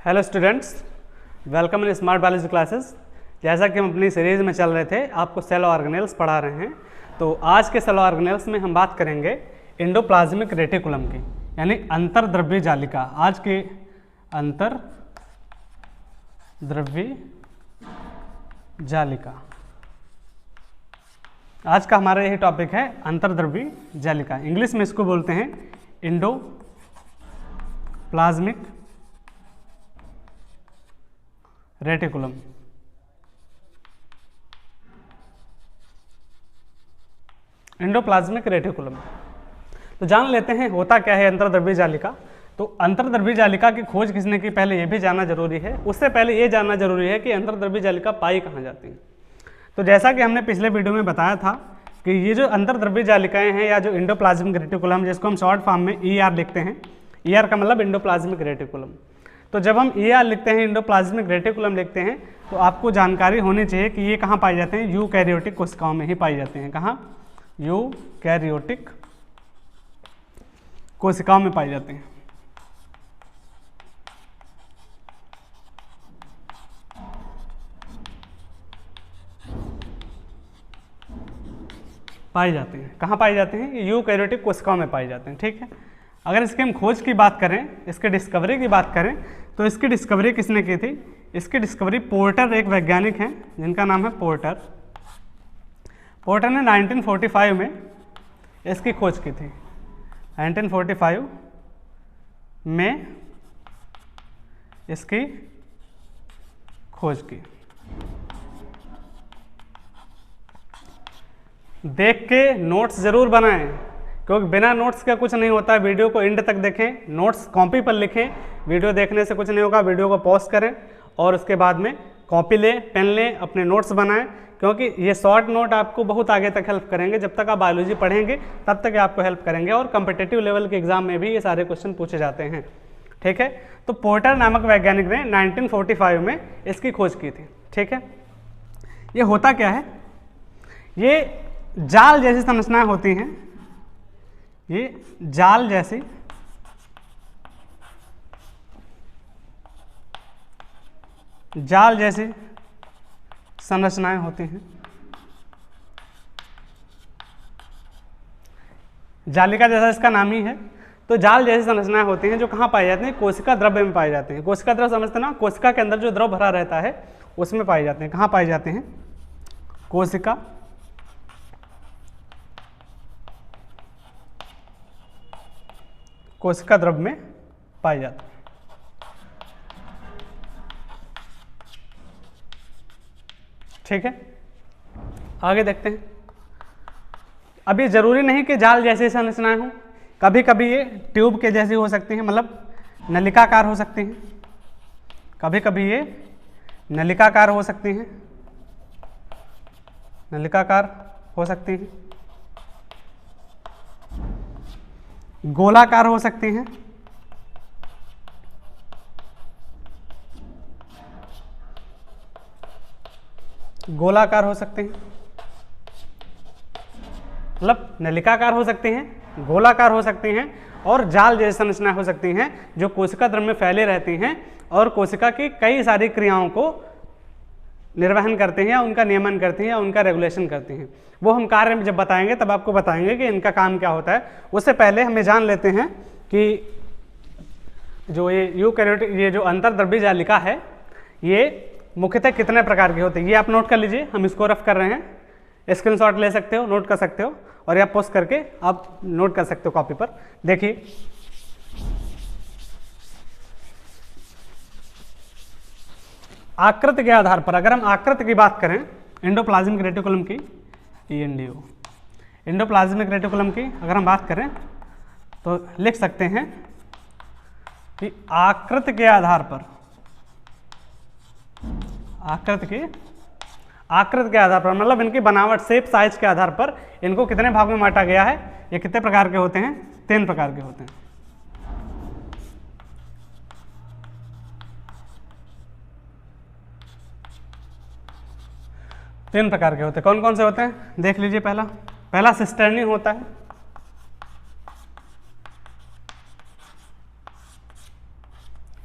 Hello students, welcome in smart biology classes. जैसा कि हम अपनी सीरीज़ में चल रहे थे, आपको सेल ऑर्गेनेल्स पढ़ा रहे हैं। तो आज के सेल ऑर्गेनेल्स में हम बात करेंगे एंडोप्लाज्मिक रेटिकुलम की, यानी अंतर्द्रव्य जालिका। आज की अंतर्द्रव्य जालिका, आज का हमारा यही टॉपिक है, अंतर्द्रव्य जालिका। इंग्लिश में इसको बोलते हैं एंडोप्लाज्मिक रेटिकुलम। एंडोप्लाज्मिक रेटिकुलम, तो जान लेते हैं होता क्या है अंतर्द्रव्य जालिका। तो अंतर्द्रव्य जालिका की खोज किसने की, पहले यह भी जानना जरूरी है। उससे पहले यह जानना जरूरी है कि अंतर्द्रव्य जालिका पाई कहाँ जाती है। तो जैसा कि हमने पिछले वीडियो में बताया था कि ये जो अंतर्द्रव्य जालिकाएं हैं या जो एंडोप्लाज्मिक रेटिकुलम, जिसको हम शॉर्ट फॉर्म में ER लिखते हैं, ER का मतलब एंडोप्लाज्मिक रेटिकुलम। तो जब हम ER लिखते हैं, एंडोप्लाज्मिक रेटिकुलम लिखते हैं, तो आपको जानकारी होनी चाहिए कि ये कहाँ पाए जाते हैं, यूकैरियोटिक कोशिकाओं में ही पाए जाते हैं। कहाँ? यूकैरियोटिक कोशिकाओं में पाए जाते हैं। पाए जाते हैं, कहाँ पाए जाते हैं? यूकैरियोटिक कोशिकाओं में पाए जाते हैं। ठीक है। अगर इसके हम खोज की बात करें, इसके डिस्कवरी की बात करें, तो इसकी डिस्कवरी किसने की थी? इसकी डिस्कवरी पोर्टर, एक वैज्ञानिक हैं जिनका नाम है पोर्टर। पोर्टर ने 1945 में इसकी खोज की थी। 1945 में इसकी खोज की। देख के नोट्स जरूर बनाएं, क्योंकि बिना नोट्स का कुछ नहीं होता है। वीडियो को एंड तक देखें, नोट्स कॉपी पर लिखें। वीडियो देखने से कुछ नहीं होगा। वीडियो को पॉज करें और उसके बाद में कॉपी लें, पेन लें, अपने नोट्स बनाएं, क्योंकि ये शॉर्ट नोट आपको बहुत आगे तक हेल्प करेंगे। जब तक आप बायोलॉजी पढ़ेंगे तब तक आपको हेल्प करेंगे, और कॉम्पिटिटिव लेवल के एग्जाम में भी ये सारे क्वेश्चन पूछे जाते हैं। ठीक है। तो पोर्टर नामक वैज्ञानिक ने 1945 में इसकी खोज की थी। ठीक है। ये होता क्या है? ये जाल जैसी संरचनाएं होती हैं, ये जाल जैसी संरचनाएं होती हैं। जालिका जैसा इसका नाम ही है। तो जाल जैसी संरचनाएं होती हैं जो कहाँ पाई जाती हैं? कोशिका द्रव्य में पाई जाती हैं। कोशिका द्रव्य समझते ना, कोशिका के अंदर जो द्रव भरा रहता है उसमें पाए जाते हैं। कहाँ पाए जाते हैं? कोशिका द्रव्य में पाए जाते हैं। ठीक है। आगे देखते हैं। अब ये जरूरी नहीं कि जाल जैसी संरचनाएं हों, कभी कभी ये ट्यूब के जैसी हो सकती हैं, मतलब नलिकाकार हो सकती हैं। कभी कभी ये नलिकाकार हो सकती हैं, नलिकाकार हो सकती हैं, गोलाकार हो सकती हैं, गोलाकार हो सकते हैं, मतलब नलिकाकार हो सकती हैं, गोलाकार हो सकती हैं, और जाल जैसी संरचनाएं हो सकती हैं जो कोशिका द्रव्य में फैले रहती हैं और कोशिका की कई सारी क्रियाओं को निर्वहन करते हैं, या उनका नियमन करती हैं, या उनका रेगुलेशन करती हैं। वो हम कार्य में जब बताएंगे तब आपको बताएंगे कि इनका काम क्या होता है। उससे पहले हमें जान लेते हैं कि जो ये यूकैरियोटिक, ये जो अंतर्द्रव्य जालिका है, ये मुख्यतः कितने प्रकार की होती है, ये आप नोट कर लीजिए। हम इसको रफ कर रहे हैं, स्क्रीनशॉट ले सकते हो, नोट कर सकते हो, और या पोस्ट करके आप नोट कर सकते हो कॉपी पर। देखिए, आकृति के आधार पर, अगर हम आकृति की बात करें एंडोप्लाज्मिक रेटिकुलम की, ENDO एंडोप्लाज्मिक रेटिकुलम की अगर हम बात करें तो लिख सकते हैं कि आकृति के आधार पर, आकृति के आधार पर मतलब इनकी बनावट, शेप, साइज के आधार पर इनको कितने भाग में बांटा गया है। ये कितने प्रकार के होते हैं? 3 प्रकार के होते हैं। तीन प्रकार के होते हैं। कौन कौन से होते हैं? देख लीजिए। पहला सिस्टर्नी होता है,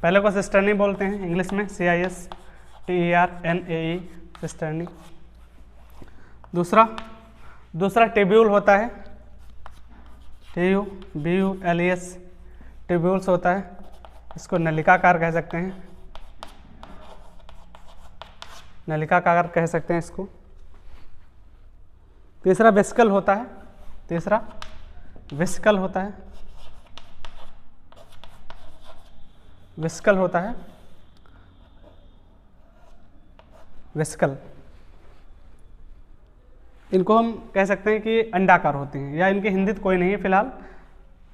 पहले को सिस्टर्नी बोलते हैं इंग्लिश में, CISTERNAE, सिस्टर्नी। दूसरा ट्यूब्यूल होता है, TUBULES, ट्यूब्यूल्स होता है, इसको नलिकाकार कह सकते हैं, नलिकाकार कह सकते हैं इसको। तीसरा वेसिकल होता है, वेसिकल इनको हम कह सकते हैं कि अंडाकार होती हैं, या इनकी हिंदी तो कोई नहीं है फिलहाल,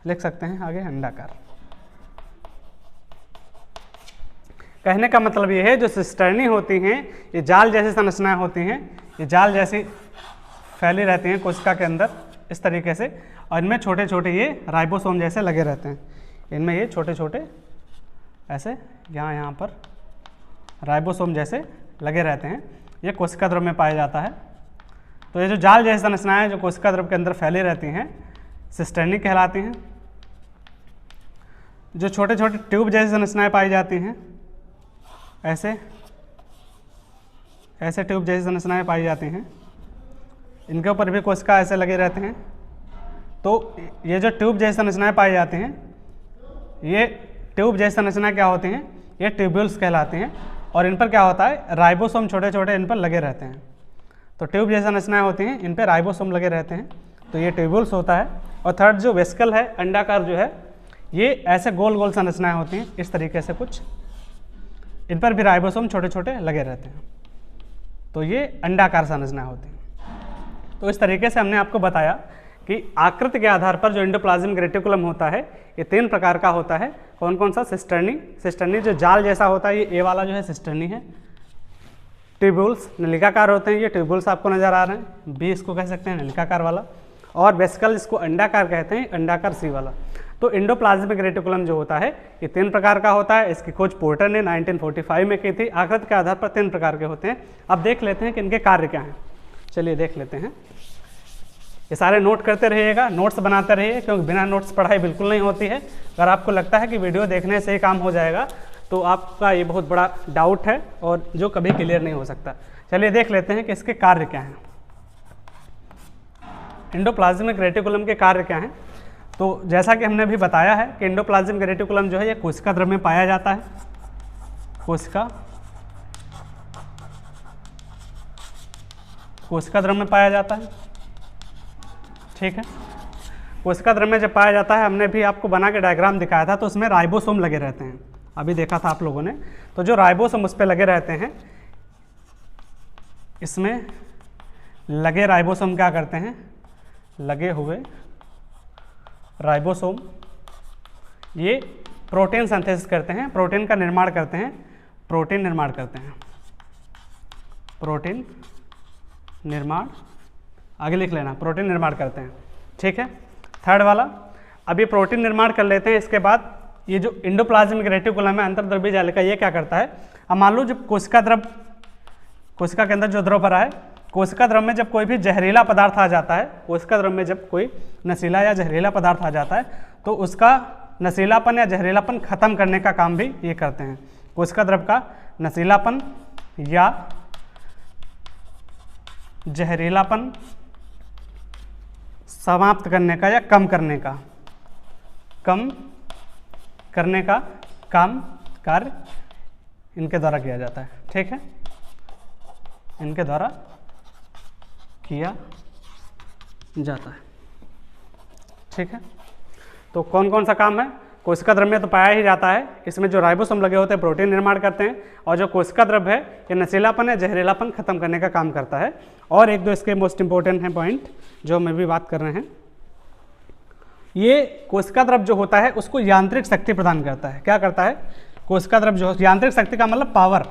लिख सकते हैं आगे अंडाकार। कहने का मतलब ये है जो सिस्टर्नी होती हैं ये जाल जैसी संरचनाएं होती हैं, ये जाल जैसी फैली रहती हैं कोशिका के अंदर इस तरीके से, और इनमें छोटे छोटे ये राइबोसोम जैसे लगे रहते हैं। इनमें ये छोटे छोटे ऐसे यहाँ पर राइबोसोम जैसे लगे रहते हैं, ये कोशिका द्रव में पाया जाता है। तो ये जो जाल जैसी संरचनाएं जो कोशिका द्रव के अंदर फैली रहती हैं सिस्टर्नी कहलाती हैं। जो छोटे छोटे ट्यूब जैसी संरचनाएं पाई जाती हैं, ऐसे ट्यूब जैसी संरचनाएं पाई जाती हैं, इनके ऊपर भी कोशिका ऐसे लगे रहते हैं। तो ये जो ट्यूब जैसी संरचनाएं पाई जाती हैं, ये ट्यूब जैसी संरचना क्या होती हैं, ये ट्यूब्यूल्स कहलाती हैं, और इन पर क्या होता है, राइबोसोम छोटे छोटे इन पर लगे रहते हैं। तो ट्यूब जैसी संरचनाएं होती हैं, इन पर राइबोसोम लगे रहते हैं, तो ये ट्यूब्यूल्स होता है। और थर्ड जो वेसिकल है, अंडाकार जो है, ये ऐसे गोल गोल संरचनाएं होती हैं इस तरीके से कुछ, इन पर भी राइबोसोम छोटे छोटे लगे रहते हैं, तो ये अंडाकार संरचनाएं होती हैं। तो इस तरीके से हमने आपको बताया कि आकृति के आधार पर जो एंडोप्लाज्मिक रेटिकुलम होता है ये 3 प्रकार का होता है। कौन कौन सा? सिस्टर्नी जो जाल जैसा होता है, ये ए वाला जो है सिस्टर्नी है। ट्यूब्यूल्स नलिकाकार होते हैं, ये ट्यूब्यूल्स आपको नजर आ रहे हैं, बी इसको कह सकते हैं नलिकाकार वाला। और वेसिकल इसको अंडाकार कहते हैं, अंडाकार सी वाला। तो एंडोप्लाज्मिक रेटिकुलम जो होता है ये 3 प्रकार का होता है। इसकी खोज पोर्टर ने 1945 में की थी। आकृति के आधार पर 3 प्रकार के होते हैं। अब देख लेते हैं कि इनके कार्य क्या हैं। चलिए देख लेते हैं। ये सारे नोट करते रहिएगा, नोट्स बनाते रहिए, क्योंकि बिना नोट्स पढ़ाई बिल्कुल नहीं होती है। अगर आपको लगता है कि वीडियो देखने से ही काम हो जाएगा तो आपका ये बहुत बड़ा डाउट है और जो कभी क्लियर नहीं हो सकता। चलिए देख लेते हैं कि इसके कार्य क्या हैं। एंडोप्लाज्मिक रेटिकुलम के कार्य क्या हैं? तो जैसा कि हमने अभी बताया है कि एंडोप्लाज्मिक रेटिकुलम जो है ये कोशिका द्रव में पाया जाता है। कोशिका द्रव में पाया जाता है, ठीक है। कोशिका द्रव में जब पाया जाता है, हमने भी आपको बना के डायग्राम दिखाया था, तो उसमें राइबोसोम लगे रहते हैं, अभी देखा था आप लोगों ने। तो जो राइबोसोम उस पर लगे रहते हैं, इसमें लगे राइबोसोम क्या करते हैं, लगे हुए राइबोसोम ये प्रोटीन सिंथेसिस करते हैं, प्रोटीन का निर्माण करते हैं, प्रोटीन निर्माण आगे लिख लेना, प्रोटीन निर्माण करते हैं, ठीक है। थर्ड वाला, अब ये प्रोटीन निर्माण कर लेते हैं। इसके बाद ये जो एंडोप्लाज्मिक रेटिकुलम है, अंतर्द्रव्य जालिका, ये क्या करता है, अब मान लो जब कोशिका के अंदर जो द्रव भरा है, कोशिका द्रव में जब कोई भी जहरीला पदार्थ आ जाता है, कोशिका द्रव में जब कोई नशीला या जहरीला पदार्थ आ जाता है, तो उसका नशीलापन या जहरीलापन खत्म करने का काम भी ये करते हैं। कोशिका द्रव का नशीलापन या जहरीलापन समाप्त करने का या कम करने का कार्य इनके द्वारा किया जाता है, ठीक है, इनके द्वारा किया जाता है, ठीक है। तो कौन कौन सा काम है? कोशिका द्रव में तो पाया ही जाता है, इसमें जो राइबोसोम लगे होते हैं प्रोटीन निर्माण करते हैं, और जो कोशिका द्रव है ये नशीलापन या जहरीलापन खत्म करने का काम करता है। और एक दो इसके मोस्ट इंपॉर्टेंट हैं पॉइंट जो हम अभी बात कर रहे हैं। ये कोशिका द्रव जो होता है उसको यांत्रिक शक्ति प्रदान करता है। क्या करता है? कोशिका द्रव जो, यांत्रिक शक्ति का मतलब पावर,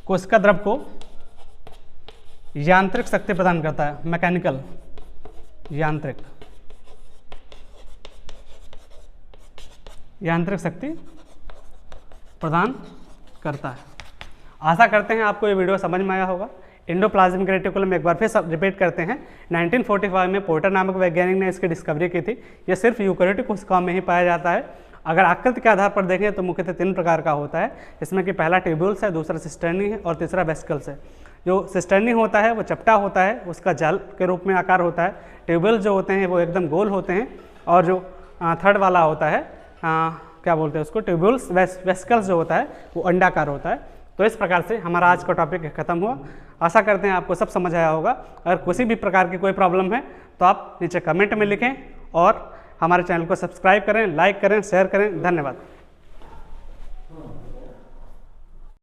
कोशिका द्रव को यांत्रिक शक्ति प्रदान करता है, मैकेनिकल, यांत्रिक शक्ति प्रदान करता है। आशा करते हैं आपको ये वीडियो समझ में आया होगा। एंडोप्लाज्मिक रेटिकुलम एक बार फिर सब रिपीट करते हैं। 1945 में पोर्टर नामक वैज्ञानिक ने इसकी डिस्कवरी की थी। ये सिर्फ यूकेरियोटिक कोशिकाओं में ही पाया जाता है अगर आकृति के आधार पर देखें तो मुख्यतः 3 प्रकार का होता है, इसमें कि पहला ट्यूब्यूल्स है, दूसरा सिस्टर्नी है और तीसरा वेसिकल्स है। जो सिस्टर्नी होता है वो चपटा होता है, उसका जाल के रूप में आकार होता है। ट्यूब्यूल्स जो होते हैं वो एकदम गोल होते हैं, और जो थर्ड वाला होता है क्या बोलते हैं उसको, ट्यूब्यूल्स। वेसिकल्स जो होता है वो अंडाकार होता है। तो इस प्रकार से हमारा आज का टॉपिक खत्म हुआ। आशा करते हैं आपको सब समझ आया होगा। अगर किसी भी प्रकार की कोई प्रॉब्लम है तो आप नीचे कमेंट में लिखें और हमारे चैनल को सब्सक्राइब करें, लाइक करें, शेयर करें। धन्यवाद।